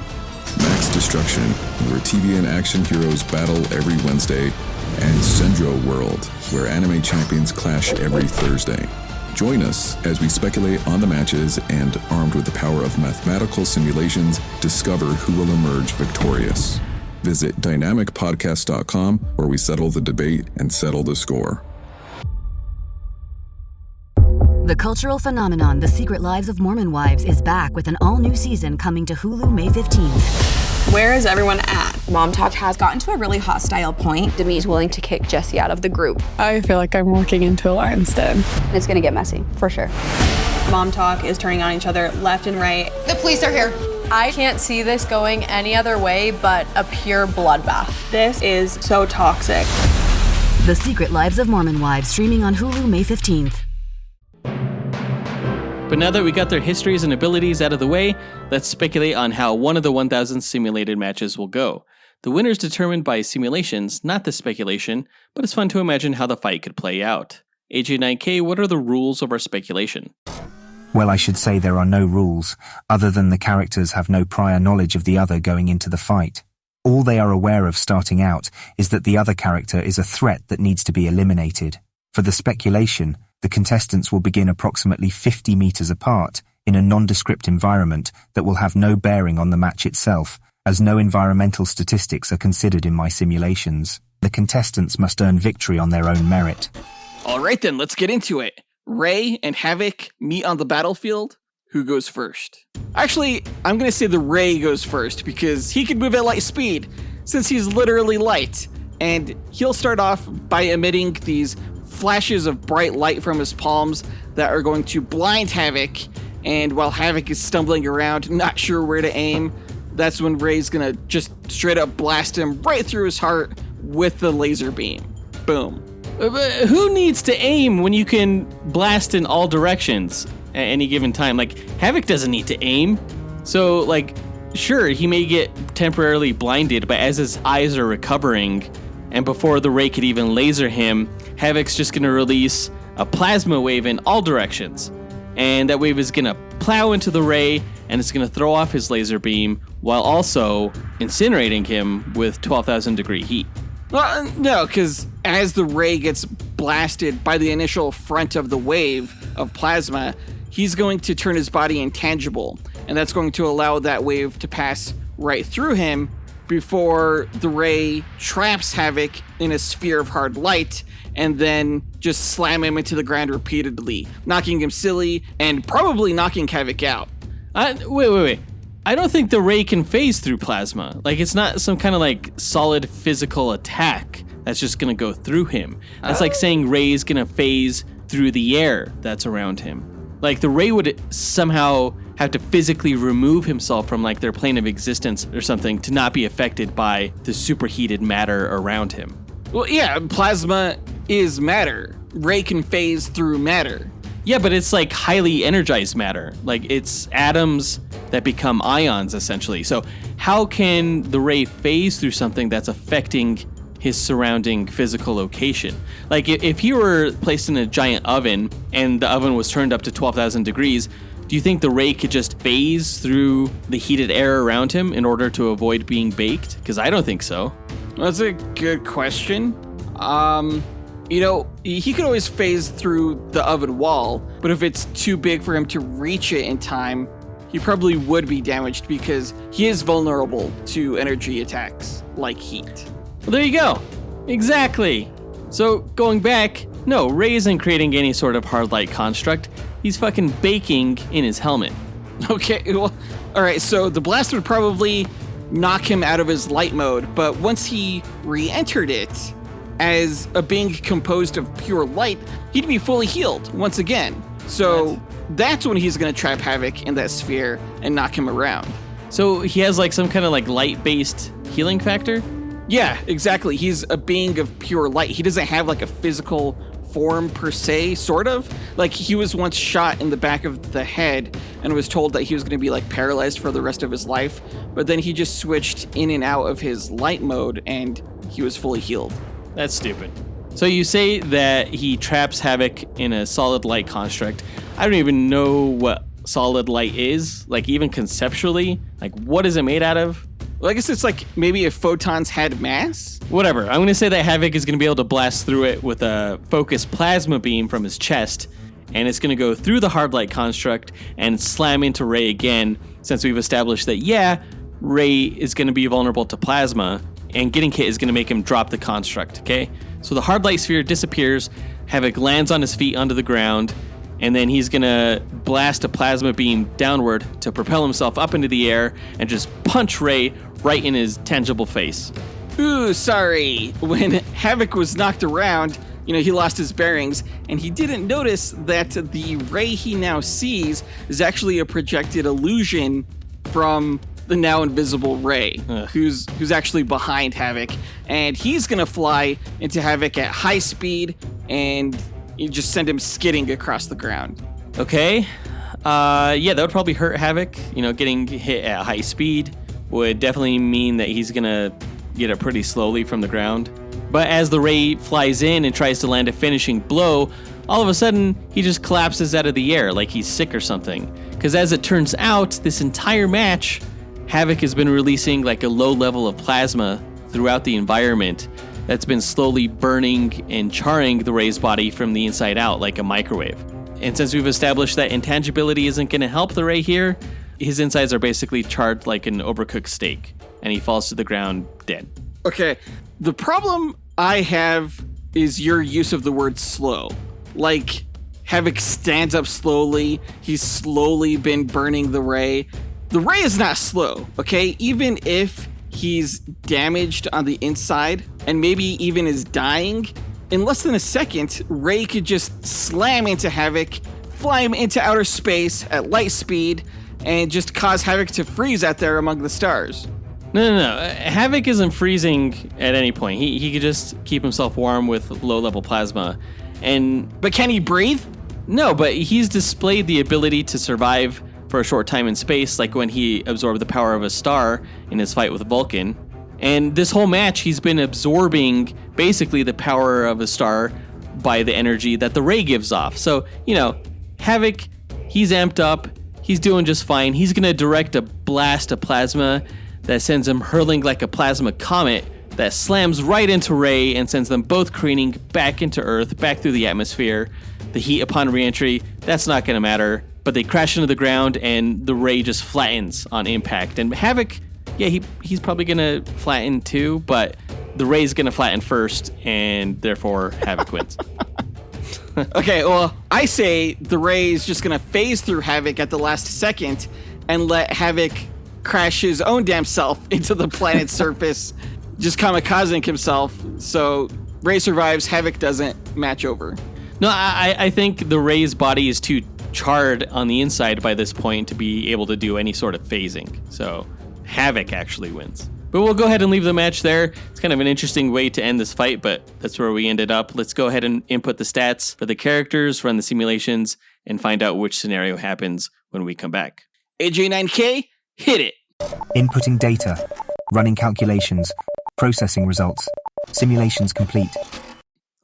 Max Destruction, where TV and action heroes battle every Wednesday. And Sendro World, where anime champions clash every Thursday. Join us as we speculate on the matches and, armed with the power of mathematical simulations, discover who will emerge victorious. Visit dynamicpodcast.com, where we settle the debate and settle the score. The cultural phenomenon The Secret Lives of Mormon Wives is back with an all-new season coming to Hulu May 15th. Where is everyone at? Mom talk has gotten to a really hostile point. Demi's willing to kick Jesse out of the group. I feel like I'm walking into a lion's den. It's gonna get messy, for sure. Mom talk is turning on each other left and right. The police are here. I can't see this going any other way but a pure bloodbath. This is so toxic. The Secret Lives of Mormon Wives streaming on Hulu May 15th. But now that we got their histories and abilities out of the way, let's speculate on how one of the 1,000 simulated matches will go. The winner is determined by simulations, not the speculation, but it's fun to imagine how the fight could play out. AJ9K, what are the rules of our speculation? Well, I should say there are no rules, other than the characters have no prior knowledge of the other going into the fight. All they are aware of starting out is that the other character is a threat that needs to be eliminated. For the speculation, the contestants will begin approximately 50 meters apart in a nondescript environment that will have no bearing on the match itself, as no environmental statistics are considered in my simulations. The contestants must earn victory on their own merit. All right then, let's get into it. Ray and Havok meet on the battlefield. Who goes first? Actually, I'm going to say the Ray goes first because he can move at light speed since he's literally light. And he'll start off by emitting these flashes of bright light from his palms that are going to blind Havok. And while Havok is stumbling around, not sure where to aim, that's when Ray's going to just straight up blast him right through his heart with the laser beam. Boom. But who needs to aim when you can blast in all directions at any given time? Like, Havok doesn't need to aim. So, like, sure, he may get temporarily blinded, but as his eyes are recovering, and before the ray could even laser him, Havok's just going to release a plasma wave in all directions. And that wave is going to plow into the ray, and it's going to throw off his laser beam, while also incinerating him with 12,000 degree heat. Well, no, because as the ray gets blasted by the initial front of the wave of plasma, he's going to turn his body intangible, and that's going to allow that wave to pass right through him before the ray traps Havok in a sphere of hard light and then just slam him into the ground repeatedly, knocking him silly and probably knocking Havok out. Wait. I don't think the ray can phase through plasma. Like, it's not some kind of, like, solid physical attack that's just gonna go through him. That's like saying Ray's gonna phase through the air that's around him. Like, the ray would somehow have to physically remove himself from, like, their plane of existence or something to not be affected by the superheated matter around him. Well, yeah, plasma is matter. Ray can phase through matter. Yeah, but it's like highly energized matter. Like, it's atoms that become ions, essentially. So how can the ray phase through something that's affecting his surrounding physical location? Like, if he were placed in a giant oven and the oven was turned up to 12,000 degrees, do you think the ray could just phase through the heated air around him in order to avoid being baked? Because I don't think so. That's a good question. You know, he could always phase through the oven wall, but if it's too big for him to reach it in time, he probably would be damaged because he is vulnerable to energy attacks like heat. Well, there you go. Exactly. So, going back, no, Ray isn't creating any sort of hard light construct. He's fucking baking in his helmet. Okay, well, alright, so the blast would probably knock him out of his light mode, but once he re-entered it, as a being composed of pure light, he'd be fully healed once again. So that's when he's going to trap Havok in that sphere and knock him around. So he has like some kind of like light-based healing factor? Yeah, exactly. He's a being of pure light. He doesn't have like a physical form per se, sort of. Like, he was once shot in the back of the head and was told that he was going to be like paralyzed for the rest of his life. But then he just switched in and out of his light mode and he was fully healed. That's stupid. So you say that he traps Havok in a solid light construct. I don't even know what solid light is, like even conceptually. Like, what is it made out of? Well, I guess it's like maybe if photons had mass? Whatever. I'm going to say that Havok is going to be able to blast through it with a focused plasma beam from his chest, and it's going to go through the hard light construct and slam into Ray again, since we've established that, yeah, Ray is going to be vulnerable to plasma, and getting hit is going to make him drop the construct, okay? So the hard light sphere disappears, Havok lands on his feet onto the ground, and then he's going to blast a plasma beam downward to propel himself up into the air and just punch Ray right in his tangible face. Ooh, sorry. When Havok was knocked around, he lost his bearings, and he didn't notice that the Ray he now sees is actually a projected illusion from the now invisible Ray, who's actually behind Havok, and he's gonna fly into Havok at high speed, and you just send him skidding across the ground. Okay, that would probably hurt Havok. Getting hit at high speed would definitely mean that he's gonna get it pretty slowly from the ground. But as the Ray flies in and tries to land a finishing blow, all of a sudden, he just collapses out of the air like he's sick or something. Because as it turns out, this entire match, Havok has been releasing like a low level of plasma throughout the environment that's been slowly burning and charring the Ray's body from the inside out like a microwave. And since we've established that intangibility isn't going to help the Ray here, his insides are basically charred like an overcooked steak, and he falls to the ground dead. Okay, the problem I have is your use of the word slow. Like, Havok stands up slowly, he's slowly been burning the Ray. The Ray is not slow, okay? Even if he's damaged on the inside, and maybe even is dying, in less than a second, Ray could just slam into Havok, fly him into outer space at light speed, and just cause Havok to freeze out there among the stars. No. Havok isn't freezing at any point. He could just keep himself warm with low-level plasma. But can he breathe? No, but he's displayed the ability to survive for a short time in space, like when he absorbed the power of a star in his fight with Vulcan. And this whole match, he's been absorbing basically the power of a star by the energy that the Ray gives off. So, Havok, he's amped up. He's doing just fine. He's going to direct a blast of plasma that sends him hurling like a plasma comet that slams right into Ray and sends them both careening back into Earth, back through the atmosphere. The heat upon re-entry, that's not going to matter. But they crash into the ground and the Ray just flattens on impact. And Havok, he's probably going to flatten too, but the Ray's going to flatten first, and therefore Havok wins. Okay, well, I say the Ray is just going to phase through Havok at the last second and let Havok crash his own damn self into the planet's surface, just kamikazing himself. So Ray survives, Havok doesn't, match over. No, I think the Ray's body is too charred on the inside by this point to be able to do any sort of phasing. So Havok actually wins. But we'll go ahead and leave the match there. It's kind of an interesting way to end this fight, but that's where we ended up. Let's go ahead and input the stats for the characters, run the simulations, and find out which scenario happens when we come back. AJ9K, hit it. Inputting data, running calculations, processing results, simulations complete.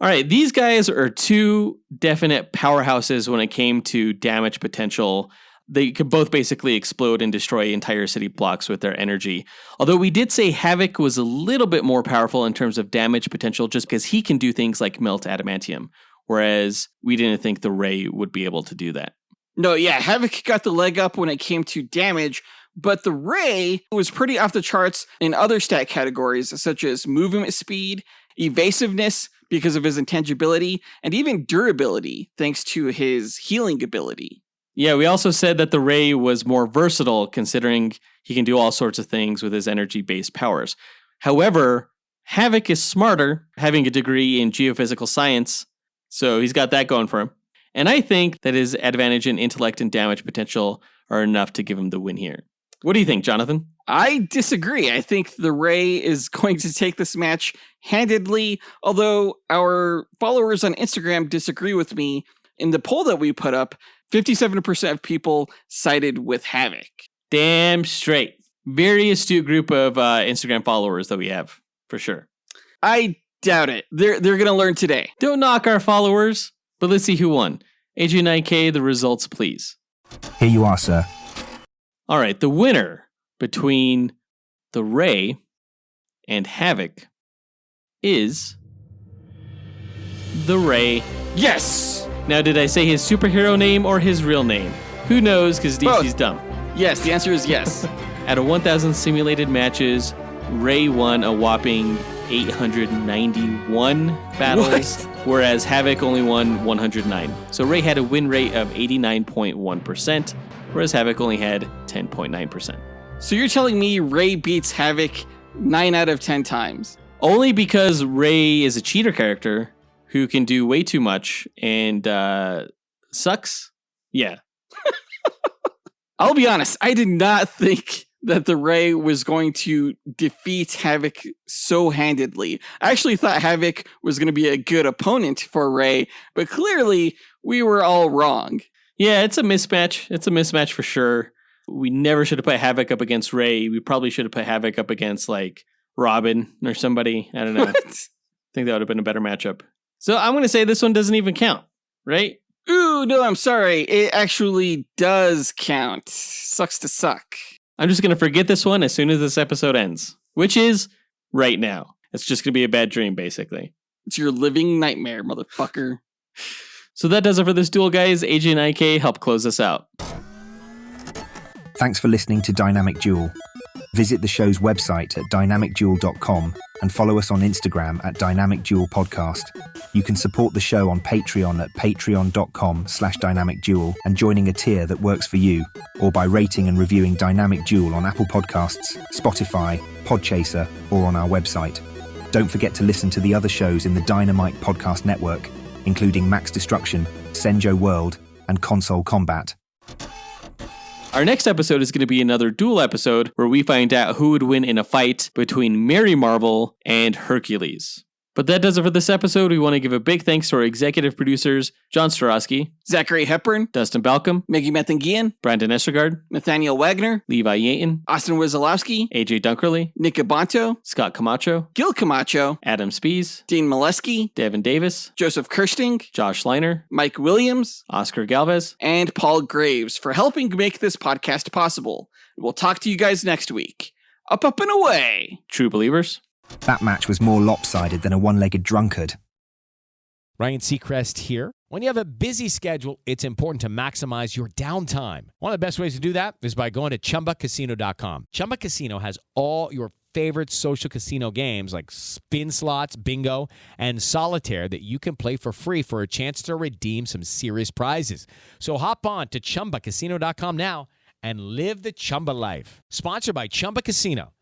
All right, these guys are two definite powerhouses when it came to damage potential. They could both basically explode and destroy entire city blocks with their energy. Although we did say Havok was a little bit more powerful in terms of damage potential just because he can do things like melt adamantium, whereas we didn't think the Ray would be able to do that. No, yeah, Havok got the leg up when it came to damage, but the Ray was pretty off the charts in other stat categories, such as movement speed, evasiveness because of his intangibility, and even durability thanks to his healing ability. Yeah, we also said that the Ray was more versatile considering he can do all sorts of things with his energy-based powers. However, Havok is smarter, having a degree in geophysical science, so he's got that going for him. And I think that his advantage in intellect and damage potential are enough to give him the win here. What do you think, Jonathan? I disagree. I think the Ray is going to take this match handedly, although our followers on Instagram disagree with me. In the poll that we put up, 57% of people sided with Havok. Damn straight. Very astute group of Instagram followers that we have, for sure. I doubt it. They're going to learn today. Don't knock our followers, but let's see who won. AJ9K, the results, please. Here you are, sir. All right, the winner between the Ray and Havok is the Ray. Yes! Now, did I say his superhero name or his real name? Who knows, because DC's dumb. Yes, the answer is yes. Out of 1,000 simulated matches, Ray won a whopping 891 battles. What? whereas Havok only won 109. So Ray had a win rate of 89.1%, whereas Havok only had 10.9%. So you're telling me Ray beats Havok 9 out of 10 times? Only because Ray is a cheater character who can do way too much and sucks? Yeah. I'll be honest, I did not think that the Ray was going to defeat Havok so handedly. I actually thought Havok was going to be a good opponent for Ray, but clearly we were all wrong. Yeah, it's a mismatch. It's a mismatch for sure. We never should have put Havok up against Ray. We probably should have put Havok up against, like, Robin or somebody. I don't know. I think that would have been a better matchup. So I'm going to say this one doesn't even count, right? Ooh, no, I'm sorry. It actually does count. Sucks to suck. I'm just going to forget this one as soon as this episode ends, which is right now. It's just going to be a bad dream, basically. It's your living nightmare, motherfucker. So that does it for this duel, guys. AJ and IK help close us out. Thanks for listening to Dynamic Duel. Visit the show's website at dynamicduel.com and follow us on Instagram at Dynamic Duel Podcast. You can support the show on Patreon at patreon.com/dynamicduel and joining a tier that works for you, or by rating and reviewing Dynamic Duel on Apple Podcasts, Spotify, Podchaser, or on our website. Don't forget to listen to the other shows in the Dynamite Podcast Network, including Max Destruction, Senjo World, and Console Combat. Our next episode is going to be another duel episode where we find out who would win in a fight between Mary Marvel and Hercules. But that does it for this episode. We want to give a big thanks to our executive producers, John Starosky, Zachary Hepburn, Dustyn Balcom, Miggy Matanguihan, Brandon Estergard, Nathaniel Wagner, Levi Yeaton, Austin Wesolowski, AJ Dunkerley, Nick Abanto, Scott Camacho, Gil Camacho, Adam Speas, Dean Maleski, Devin Davis, Joseph Kersting, Josh Leiner, Mike Williams, Oscar Galvez, and Paul Graves for helping make this podcast possible. We'll talk to you guys next week. Up, up, and away! True believers. That match was more lopsided than a one-legged drunkard. Ryan Seacrest here. When you have a busy schedule, it's important to maximize your downtime. One of the best ways to do that is by going to ChumbaCasino.com. Chumba Casino has all your favorite social casino games like spin slots, bingo, and solitaire that you can play for free for a chance to redeem some serious prizes. So hop on to ChumbaCasino.com now and live the Chumba life. Sponsored by Chumba Casino.